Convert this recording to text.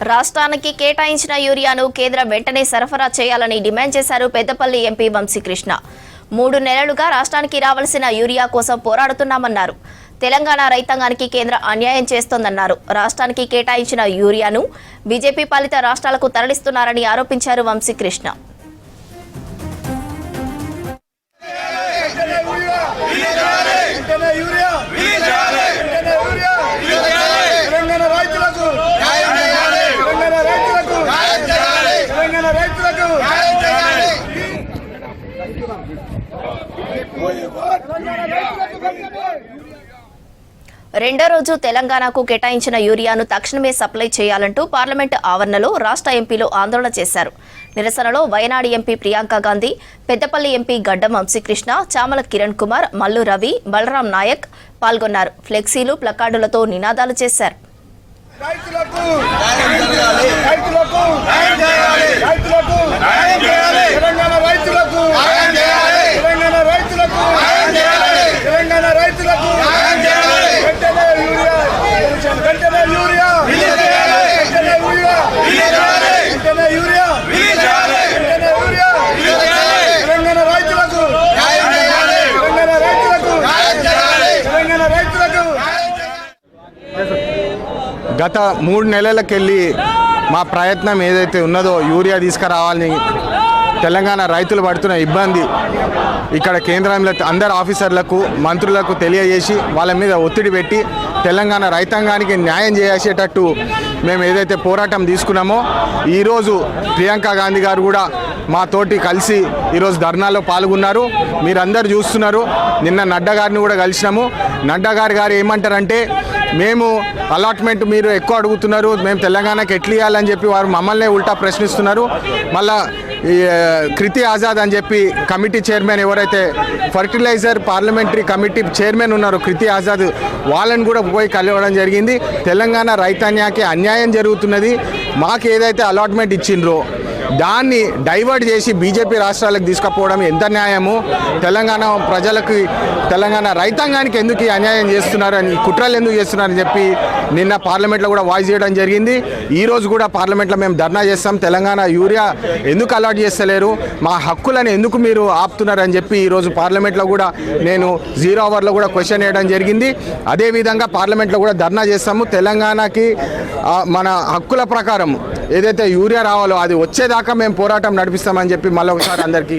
రాష్ట్రానికి కేటాయించిన యూరియాను కేంద్రం వెంటనే సరఫరా చేయాలని డిమాండ్ చేశారు పెద్దపల్లి ఎంపీ వంశీకృష్ణ. 3 నెలలుగా రాష్ట్రానికి రావాల్సిన యూరియా కోసం పోరాడుతున్నామన్నారు. తెలంగాణ రైతాంగానికి కేంద్రం అన్యాయం చేస్తోందన్నారు. రాష్ట్రానికి కేటాయించిన యూరియాను బీజేపీ పాలిత రాష్ట్రాలకు తరలిస్తున్నారని ఆరోపించారు వంశీకృష్ణ. రెండో రోజు తెలంగాణకు కేటాయించిన యూరియాను తక్షణమే సప్లై చేయాలంటూ పార్లమెంటు ఆవరణలో రాష్ట్ర ఎంపీలు ఆందోళన చేశారు. నిరసనలో వయనాడు ఎంపీ ప్రియాంక గాంధీ, పెద్దపల్లి ఎంపీ గడ్డం వంశీకృష్ణ, చామల కిరణ్ కుమార్, మల్లు రవి, బలరాం నాయక్ పాల్గొన్నారు. ఫ్లెక్సీలు, ప్లకార్డులతో నినాదాలు చేశారు. గత 3 నెలలకెళ్ళి మా ప్రయత్నం ఏదైతే ఉన్నదో యూరియా తీసుకురావాలని తెలంగాణ రైతులు పడుతున్న ఇబ్బంది ఇక్కడ కేంద్రంలో అందరు ఆఫీసర్లకు మంత్రులకు తెలియజేసి వాళ్ళ మీద ఒత్తిడి పెట్టి తెలంగాణ రైతాంగానికి న్యాయం చేసేటట్టు మేము ఏదైతే పోరాటం తీసుకున్నామో ఈరోజు ప్రియాంక గాంధీ గారు కూడా మాతోటి కలిసి ఈరోజు ధర్నాలో పాల్గొన్నారు. మీరందరూ చూస్తున్నారు. నిన్న నడ్డా గారిని కూడా కలిసినాము. నడ్డా గారు ఏమంటారంటే మేము అలాట్మెంట్ మీరు ఎక్కువ అడుగుతున్నారు, మేము తెలంగాణకి ఎట్లా ఇవ్వాలని చెప్పి వారు మమ్మల్ని ఉల్టా ప్రశ్నిస్తున్నారు. మళ్ళా కృతి ఆజాద్ అని చెప్పి కమిటీ చైర్మన్ ఎవరైతే ఫర్టిలైజర్ పార్లమెంటరీ కమిటీ చైర్మన్ ఉన్నారు కృతి ఆజాద్, వాళ్ళని కూడా పోయి కలవడం జరిగింది. తెలంగాణ రైతాంగానికి అన్యాయం జరుగుతున్నది, మాకు ఏదైతే అలాట్మెంట్ ఇచ్చిండ్రో దాన్ని డైవర్ట్ చేసి బీజేపీ రాష్ట్రాలకు తీసుకుపోవడం ఎంత న్యాయము, తెలంగాణ ప్రజలకు తెలంగాణ రైతాంగానికి ఎందుకు అన్యాయం చేస్తున్నారని, కుట్రలు ఎందుకు చేస్తున్నారని చెప్పి నిన్న పార్లమెంట్లో కూడా వాయిస్ చేయడం జరిగింది. ఈరోజు కూడా పార్లమెంట్లో మేము ధర్నా చేస్తాం. తెలంగాణ యూరియా ఎందుకు అలాట్ చేస్తలేరు, మా హక్కులను ఎందుకు మీరు ఆపుతున్నారని చెప్పి ఈరోజు పార్లమెంట్లో కూడా నేను 0 అవర్లో కూడా క్వశ్చన్ వేయడం జరిగింది. అదేవిధంగా పార్లమెంట్లో కూడా ధర్నా చేస్తాము. తెలంగాణకి మన హక్కుల ప్రకారం ఏదైతే యూరియా రావాలో అది వచ్చేదాకా మేము పోరాటం నడిపిస్తామని చెప్పి మళ్ళీ ఒకసారి అందరికీ